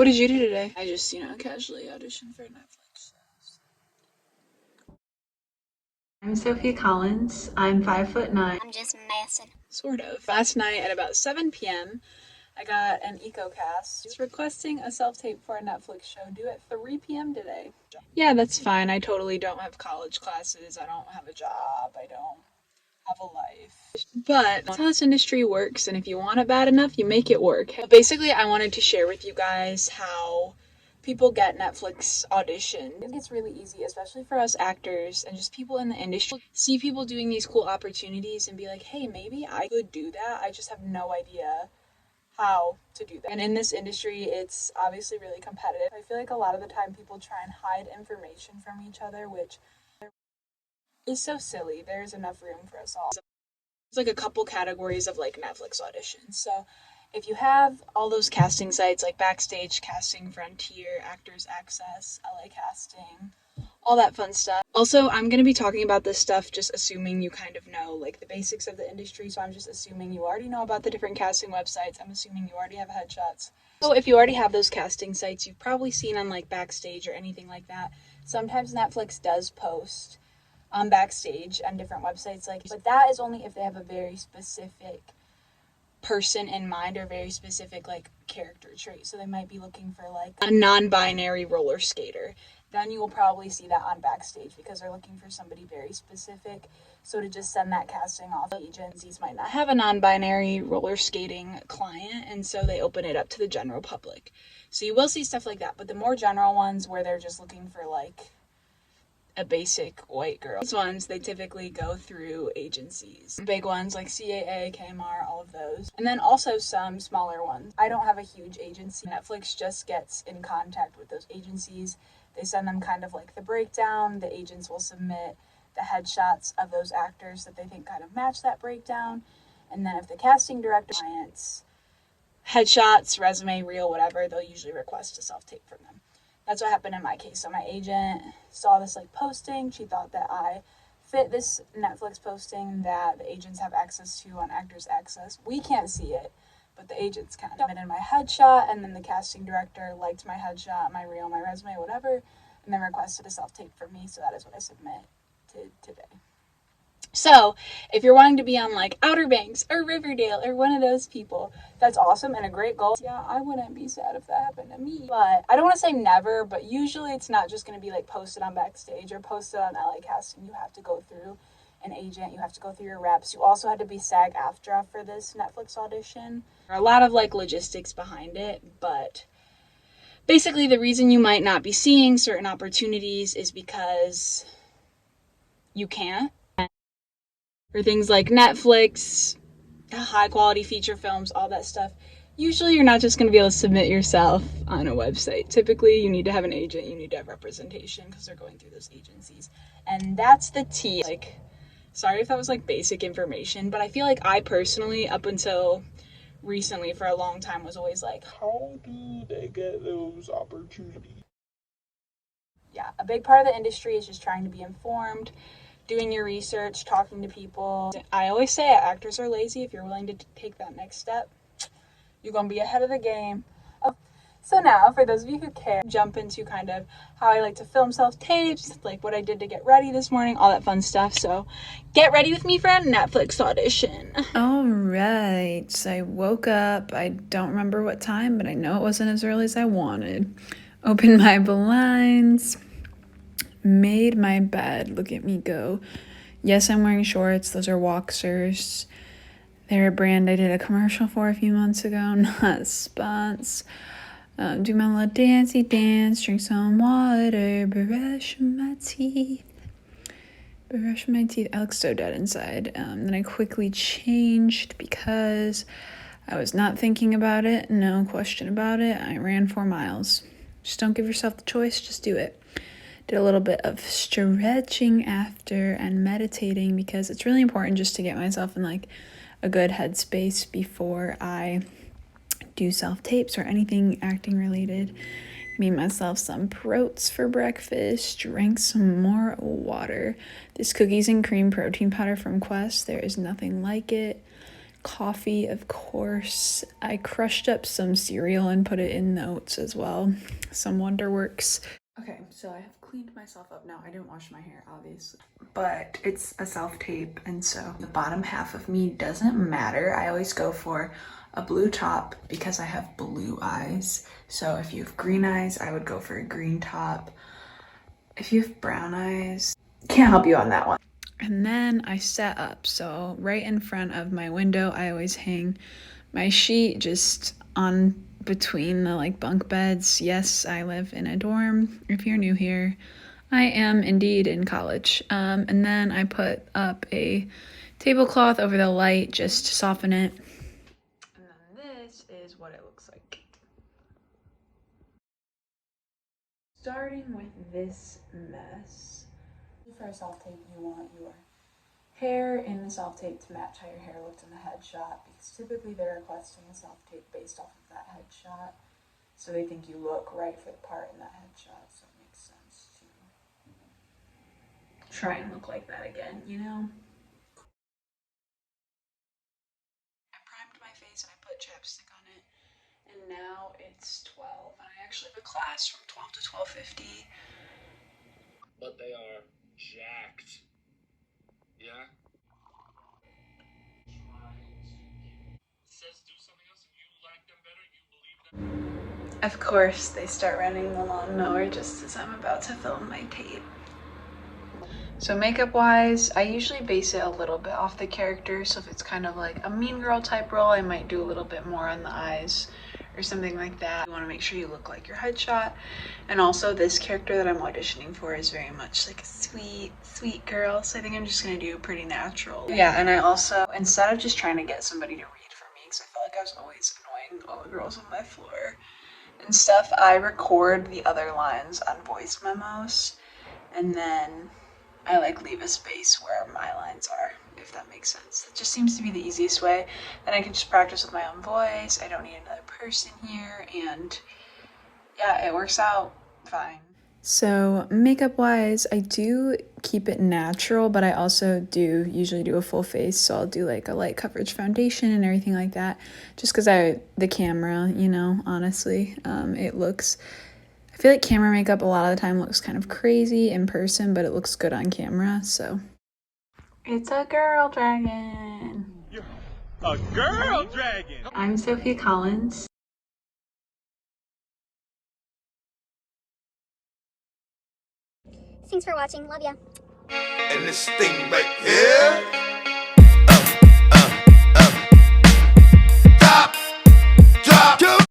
What did you do today? I just, casually auditioned for Netflix. I'm Sophia Collins. I'm 5'9". I'm just messing. Sort of. Last night at about 7 p.m., I got an EcoCast. It's requesting a self-tape for a Netflix show due at 3 p.m. today. Yeah, that's fine. I totally don't have college classes. I don't have a job. I don't have a life. But that's how this industry works, and if you want it bad enough, you make it work. But basically, I wanted to share with you guys how people get Netflix audition. I think it's really easy, especially for us actors and just people in the industry. See people doing these cool opportunities and be like, hey, maybe I could do that. I just have no idea how to do that. And in this industry, it's obviously really competitive. I feel like a lot of the time people try and hide information from each other, which is so silly. There's enough room for us all. There's like a couple categories of like Netflix auditions. So if you have all those casting sites like Backstage, Casting, Frontier, Actors Access, LA Casting, all that fun stuff. Also, I'm going to be talking about this stuff just assuming you kind of know like the basics of the industry. So I'm just assuming you already know about the different casting websites. I'm assuming you already have headshots. So if you already have those casting sites, you've probably seen on like Backstage or anything like that. Sometimes Netflix does post on Backstage on different websites, but that is only if they have a very specific person in mind or very specific like character trait. So they might be looking for like a non-binary roller skater. Then you will probably see that on Backstage because they're looking for somebody very specific. So to just send that casting off, agencies might not have a non-binary roller skating client, and so they open it up to the general public. So you will see stuff like that, but the more general ones where they're just looking for like a basic white girl. These ones, they typically go through agencies. Big ones like CAA, KMR, all of those. And then also some smaller ones. I don't have a huge agency. Netflix just gets in contact with those agencies. They send them kind of like the breakdown. The agents will submit the headshots of those actors that they think kind of match that breakdown. And then if the casting director clients headshots, resume, reel, whatever, they'll usually request a self-tape from them. That's what happened in my case. So my agent saw this like posting. She thought that I fit this Netflix posting that the agents have access to on Actors Access. We can't see it, but the agents can. I submitted my headshot, and then the casting director liked my headshot, my reel, my resume, whatever, and then requested a self-tape from me. So that is what I submitted today. So, if you're wanting to be on like Outer Banks or Riverdale or one of those people, that's awesome and a great goal. Yeah, I wouldn't be sad if that happened to me. But I don't want to say never, but usually it's not just going to be like posted on Backstage or posted on LA Casting. You have to go through an agent, you have to go through your reps. You also had to be SAG-AFTRA for this Netflix audition. There are a lot of like logistics behind it, but basically the reason you might not be seeing certain opportunities is because you can't. For things like Netflix, high quality feature films, all that stuff, usually you're not just going to be able to submit yourself on a website. Typically, you need to have an agent, you need to have representation because they're going through those agencies. And that's the tea. Like, sorry if that was like basic information, but I feel like I personally, up until recently for a long time, was always like, how do they get those opportunities? Yeah, a big part of the industry is just trying to be informed, doing your research, talking to people. I always say actors are lazy. If you're willing to take that next step, you're going to be ahead of the game. So now, for those of you who care, jump into kind of how I like to film self-tapes, like what I did to get ready this morning, all that fun stuff. So get ready with me for a Netflix audition. All right. So I woke up. I don't remember what time, but I know it wasn't as early as I wanted. Opened my blinds. Made my bed. Look at me go. Yes, I'm wearing shorts. Those are Walksers. They're a brand I did a commercial for a few months ago. Not spons. Do my little dancey dance. Drink some water. Brush my teeth. I look so dead inside. Then I quickly changed because I was not thinking about it. No question about it. I ran 4 miles. Just don't give yourself the choice. Just do it. Did a little bit of stretching after and meditating because it's really important just to get myself in like a good headspace before I do self-tapes or anything acting related. Made myself some proats for breakfast, drank some more water. This cookies and cream protein powder from Quest, there is nothing like it. Coffee, of course. I crushed up some cereal and put it in notes as well. Some Wonderworks. Okay, so I have cleaned myself up now. I didn't wash my hair, obviously. But it's a self-tape, and so the bottom half of me doesn't matter. I always go for a blue top because I have blue eyes. So if you have green eyes, I would go for a green top. If you have brown eyes, can't help you on that one. And then I set up. So right in front of my window, I always hang my sheet just on between the like bunk beds. Yes, I live in a dorm. If you're new here, I am indeed in college. And then I put up a tablecloth over the light just to soften it. And then this is what it looks like. Starting with this mess. For a self-tape, you want your hair in the self-tape to match how your hair looked in the headshot, because typically they're requesting a self-tape based off of that headshot, so they think you look right for the part in that headshot, so it makes sense to try and look like that again, you know? I primed my face and I put chapstick on it, and now it's 12, and I actually have a class from 12 to 12:50. But they are jacked. Yeah? Says do something else and you like them better, you believe them. Of course, they start running the lawnmower just as I'm about to film my tape. So makeup wise, I usually base it a little bit off the character. So if it's kind of like a mean girl type role, I might do a little bit more on the eyes or something like that. You want to make sure you look like your headshot. And also this character that I'm auditioning for is very much like a sweet girl. So I think I'm just going to do pretty natural. Yeah, and I also, instead of just trying to get somebody to read for me, because I felt like I was always annoying all the girls on my floor and stuff, I record the other lines on voice memos, and then I like leave a space where my lines are, if that makes sense. It just seems to be the easiest way. Then I can just practice with my own voice. I don't need another person here, and yeah, it works out fine. So makeup wise, I do keep it natural, but I also do usually do a full face. So I'll do like a light coverage foundation and everything like that, just because the camera, you know, honestly, it looks, I feel like camera makeup a lot of the time looks kind of crazy in person, but it looks good on camera, so. It's a girl dragon. You're a girl dragon! I'm Sophia Collins. Thanks for watching. Love ya. And this thing right here